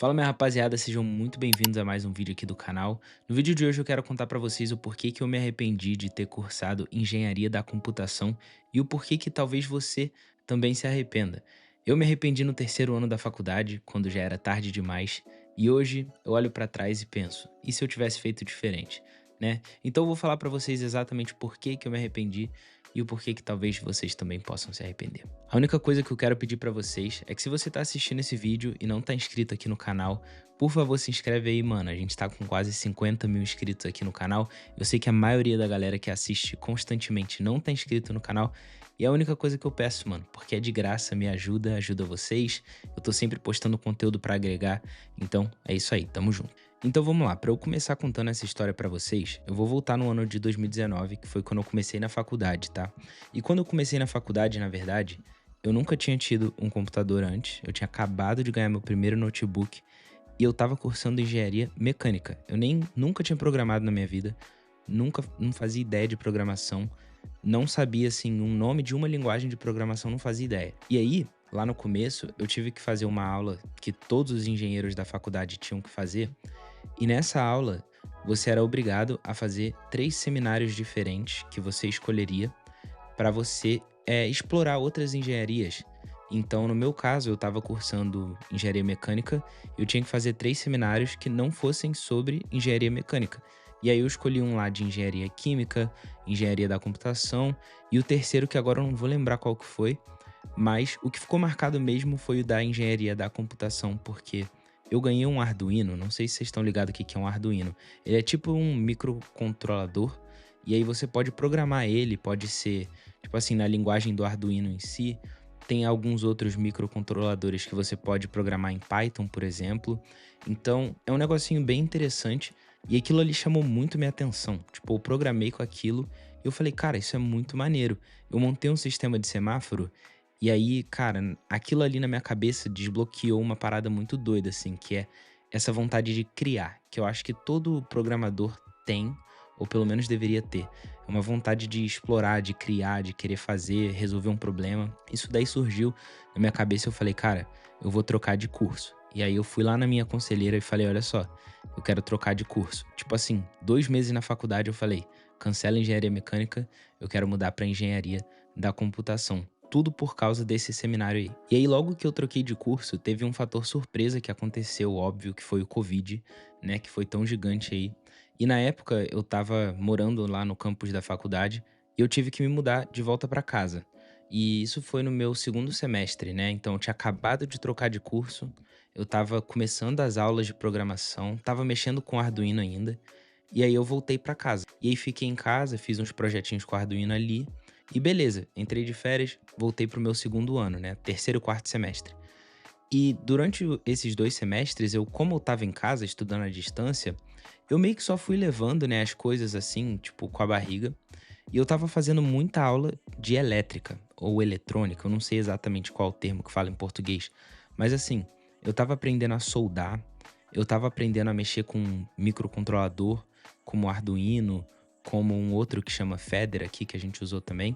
Fala minha rapaziada, sejam muito bem-vindos a mais um vídeo aqui do canal. No vídeo de hoje eu quero contar pra vocês o porquê que eu me arrependi de ter cursado Engenharia da Computação e o porquê que talvez você também se arrependa. Eu me arrependi no terceiro ano da faculdade, quando já era tarde demais, e hoje eu olho pra trás e penso, e se eu tivesse feito diferente, né? Então eu vou falar pra vocês exatamente por que que eu me arrependi e o porquê que talvez vocês também possam se arrepender. A única coisa que eu quero pedir pra vocês é que se você tá assistindo esse vídeo e não tá inscrito aqui no canal, por favor se inscreve aí, mano. A gente tá com quase 50 mil inscritos aqui no canal. Eu sei que a maioria da galera que assiste constantemente não tá inscrito no canal. E é a única coisa que eu peço, mano, porque é de graça, me ajuda, ajuda vocês. Eu tô sempre postando conteúdo pra agregar. Então é isso aí, tamo junto. Então vamos lá, para eu começar contando essa história para vocês, eu vou voltar no ano de 2019, que foi quando eu comecei na faculdade, tá? E quando eu comecei na faculdade, na verdade, eu nunca tinha tido um computador antes, eu tinha acabado de ganhar meu primeiro notebook e eu tava cursando engenharia mecânica. Eu nem nunca tinha programado na minha vida, não fazia ideia de programação, não sabia assim um nome de uma linguagem de programação, não fazia ideia. E aí, lá no começo, eu tive que fazer uma aula que todos os engenheiros da faculdade tinham que fazer, e nessa aula, você era obrigado a fazer 3 seminários diferentes que você escolheria para você, explorar outras engenharias. Então, no meu caso, eu estava cursando engenharia mecânica, eu tinha que fazer 3 seminários que não fossem sobre engenharia mecânica. E aí eu escolhi um lá de engenharia química, engenharia da computação, e o terceiro que agora eu não vou lembrar qual que foi, mas o que ficou marcado mesmo foi o da engenharia da computação, porque eu ganhei um Arduino, não sei se vocês estão ligados o que que é um Arduino. Ele é tipo um microcontrolador, e aí você pode programar ele, pode ser, tipo assim, na linguagem do Arduino em si. Tem alguns outros microcontroladores que você pode programar em Python, por exemplo. Então, é um negocinho bem interessante, e aquilo ali chamou muito minha atenção. Tipo, eu programei com aquilo e eu falei, cara, isso é muito maneiro. Eu montei um sistema de semáforo e aí, cara, aquilo ali na minha cabeça desbloqueou uma parada muito doida, assim, que é essa vontade de criar, que eu acho que todo programador tem, ou pelo menos deveria ter. É uma vontade de explorar, de criar, de querer fazer, resolver um problema. Isso daí surgiu na minha cabeça e eu falei, cara, eu vou trocar de curso. E aí eu fui lá na minha conselheira e falei, olha só, eu quero trocar de curso. Tipo assim, 2 meses na faculdade eu falei, cancela a engenharia mecânica, eu quero mudar para engenharia da computação. Tudo por causa desse seminário aí. E aí, logo que eu troquei de curso, teve um fator surpresa que aconteceu, óbvio, que foi o Covid, né? Que foi tão gigante aí. E na época eu tava morando lá no campus da faculdade e eu tive que me mudar de volta pra casa. E isso foi no meu segundo semestre, né? Então eu tinha acabado de trocar de curso, eu tava começando as aulas de programação, tava mexendo com Arduino ainda. E aí eu voltei pra casa. E aí fiquei em casa, fiz uns projetinhos com Arduino ali. E beleza, entrei de férias, voltei pro meu segundo ano, né? Terceiro e quarto semestre. E durante esses 2 semestres, como eu estava em casa estudando à distância, eu meio que só fui levando, né, as coisas assim, tipo, com a barriga. E eu estava fazendo muita aula de elétrica ou eletrônica, eu não sei exatamente qual o termo que fala em português, mas assim, eu estava aprendendo a soldar, eu estava aprendendo a mexer com um microcontrolador, como o Arduino, como um outro que chama Federa aqui, que a gente usou também,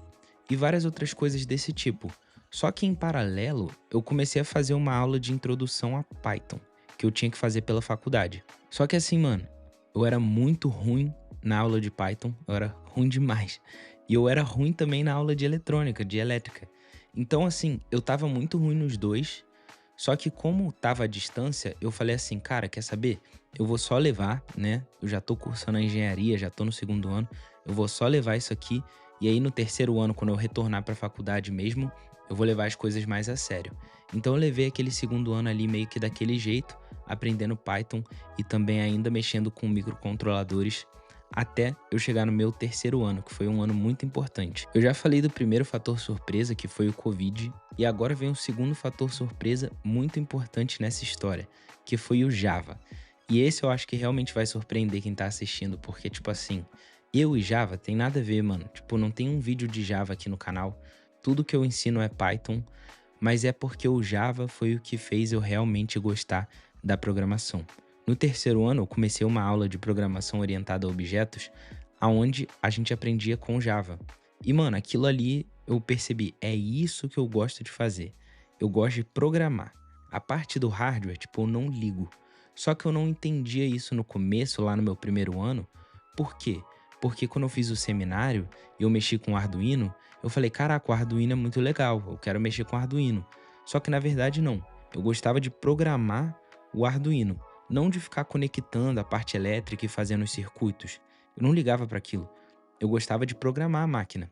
e várias outras coisas desse tipo. Só que em paralelo, eu comecei a fazer uma aula de introdução a Python, que eu tinha que fazer pela faculdade. Só que assim, mano, eu era muito ruim na aula de Python, eu era ruim demais. E eu era ruim também na aula de eletrônica, de elétrica. Então, assim, eu tava muito ruim nos dois. Só que como tava à distância, eu falei assim, cara, quer saber? Eu vou só levar, né? Eu já tô cursando a engenharia, já tô no segundo ano. Eu vou só levar isso aqui. E aí no terceiro ano, quando eu retornar pra faculdade mesmo, eu vou levar as coisas mais a sério. Então eu levei aquele segundo ano ali meio que daquele jeito, aprendendo Python e também ainda mexendo com microcontroladores até eu chegar no meu terceiro ano, que foi um ano muito importante. Eu já falei do primeiro fator surpresa, que foi o Covid, e agora vem um segundo fator surpresa muito importante nessa história, que foi o Java. E esse eu acho que realmente vai surpreender quem tá assistindo, porque, tipo assim, eu e Java tem nada a ver, mano. Tipo, não tem um vídeo de Java aqui no canal. Tudo que eu ensino é Python, mas é porque o Java foi o que fez eu realmente gostar da programação. No terceiro ano, eu comecei uma aula de programação orientada a objetos, aonde a gente aprendia com Java. E, mano, aquilo ali eu percebi, é isso que eu gosto de fazer. Eu gosto de programar. A parte do hardware, tipo, eu não ligo. Só que eu não entendia isso no começo, lá no meu primeiro ano. Por quê? Porque quando eu fiz o seminário e eu mexi com o Arduino, eu falei, caraca, o Arduino é muito legal, eu quero mexer com o Arduino. Só que na verdade não. Eu gostava de programar o Arduino, não de ficar conectando a parte elétrica e fazendo os circuitos. Eu não ligava para aquilo. Eu gostava de programar a máquina.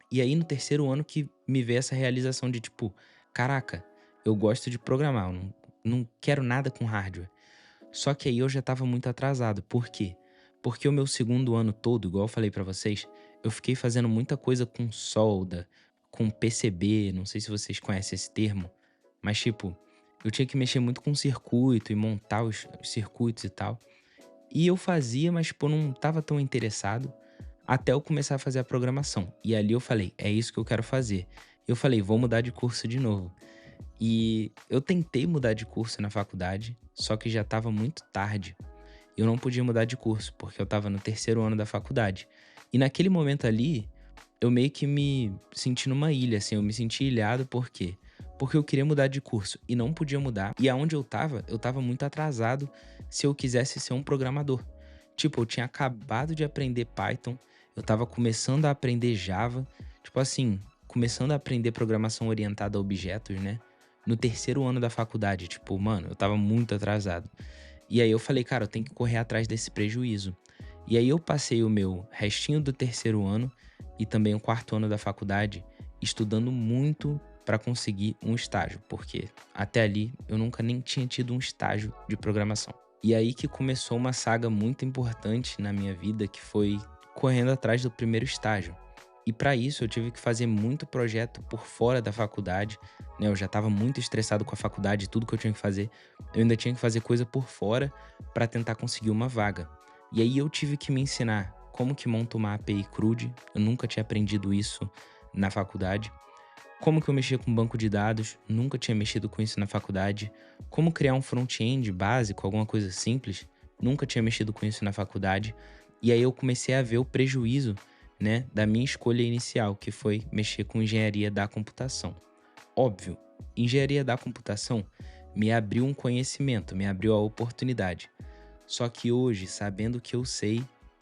E aí no terceiro ano que me veio essa realização de tipo, caraca, eu gosto de programar, eu não quero nada com hardware. Só que aí eu já estava muito atrasado. Por quê? Porque o meu segundo ano todo, igual eu falei pra vocês, eu fiquei fazendo muita coisa com solda, com PCB, não sei se vocês conhecem esse termo, mas tipo, eu tinha que mexer muito com circuito e montar os circuitos e tal. E eu fazia, mas tipo, eu não estava tão interessado até eu começar a fazer a programação. E ali eu falei, é isso que eu quero fazer. Eu falei, vou mudar de curso de novo. E eu tentei mudar de curso na faculdade, só que já estava muito tarde. Eu não podia mudar de curso, porque eu estava no terceiro ano da faculdade. E naquele momento ali, eu meio que me senti numa ilha, assim, eu me senti ilhado, por quê? Porque eu queria mudar de curso e não podia mudar. E aonde eu tava muito atrasado se eu quisesse ser um programador. Tipo, eu tinha acabado de aprender Python, eu tava começando a aprender Java, tipo assim, começando a aprender programação orientada a objetos, né? No terceiro ano da faculdade, tipo, mano, eu tava muito atrasado. E aí eu falei, cara, eu tenho que correr atrás desse prejuízo. E aí eu passei o meu restinho do terceiro ano e também o quarto ano da faculdade estudando muito para conseguir um estágio, porque até ali eu nunca nem tinha tido um estágio de programação. E aí que começou uma saga muito importante na minha vida, que foi correndo atrás do primeiro estágio. E para isso eu tive que fazer muito projeto por fora da faculdade, né? Eu já estava muito estressado com a faculdade, tudo que eu tinha que fazer. Eu ainda tinha que fazer coisa por fora para tentar conseguir uma vaga. E aí eu tive que me ensinar como que monta uma API CRUD. Eu nunca tinha aprendido isso na faculdade. Como que eu mexia com banco de dados, nunca tinha mexido com isso na faculdade. Como criar um front-end básico, alguma coisa simples, nunca tinha mexido com isso na faculdade. E aí eu comecei a ver o prejuízo, né, da minha escolha inicial, que foi mexer com engenharia da computação. Óbvio, engenharia da computação me abriu um conhecimento, me abriu a oportunidade. Só que hoje, sabendo o que eu sei,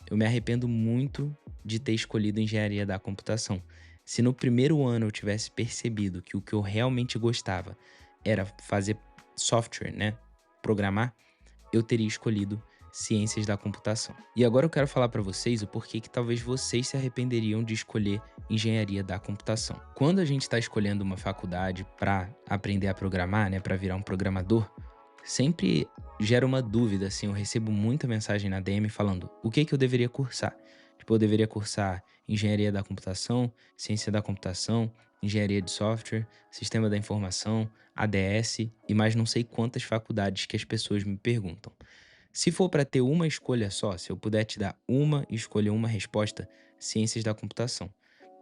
eu me arrependo muito de ter escolhido engenharia da computação. Se no primeiro ano eu tivesse percebido que o que eu realmente gostava era fazer software, né? Programar, eu teria escolhido ciências da computação. E agora eu quero falar para vocês o porquê que talvez vocês se arrependeriam de escolher engenharia da computação. Quando a gente está escolhendo uma faculdade para aprender a programar, né, para virar um programador, sempre gera uma dúvida, assim, eu recebo muita mensagem na DM falando o que eu deveria cursar. Tipo, eu deveria cursar engenharia da computação, ciência da computação, engenharia de software, sistema da informação, ADS e mais não sei quantas faculdades que as pessoas me perguntam. Se for para ter uma escolha só, se eu puder te dar uma escolha, uma resposta, ciências da computação.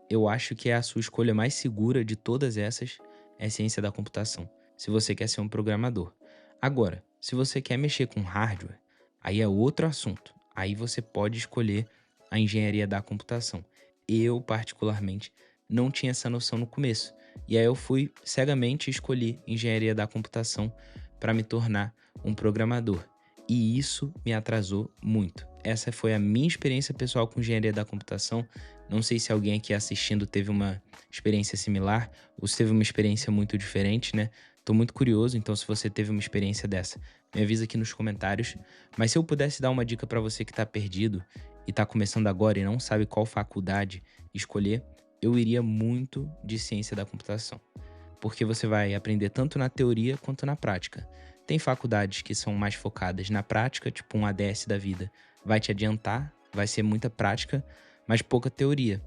Eu acho que é a sua escolha mais segura de todas essas, é ciência da computação, se você quer ser um programador. Agora, se você quer mexer com hardware, aí é outro assunto. Aí você pode escolher a engenharia da computação. Eu, particularmente, não tinha essa noção no começo. E aí eu fui cegamente escolher engenharia da computação para me tornar um programador. E isso me atrasou muito. Essa foi a minha experiência pessoal com engenharia da computação. Não sei se alguém aqui assistindo teve uma experiência similar ou se teve uma experiência muito diferente, né? Tô muito curioso, então se você teve uma experiência dessa, me avisa aqui nos comentários. Mas se eu pudesse dar uma dica para você que tá perdido e tá começando agora e não sabe qual faculdade escolher, eu iria muito de ciência da computação. Porque você vai aprender tanto na teoria quanto na prática. Tem faculdades que são mais focadas na prática, tipo um ADS da vida, vai te adiantar, vai ser muita prática, mas pouca teoria.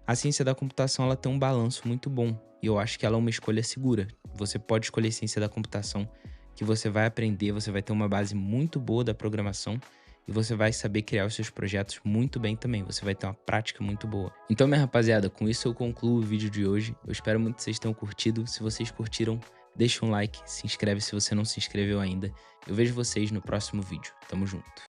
A ciência da computação ela tem um balanço muito bom e eu acho que ela é uma escolha segura. Você pode escolher ciência da computação, que você vai aprender, você vai ter uma base muito boa da programação e você vai saber criar os seus projetos muito bem também. Você vai ter uma prática muito boa. Então, minha rapaziada, com isso eu concluo o vídeo de hoje. Eu espero muito que vocês tenham curtido. Se vocês curtiram, deixa um like, se inscreve se você não se inscreveu ainda. Eu vejo vocês no próximo vídeo. Tamo junto.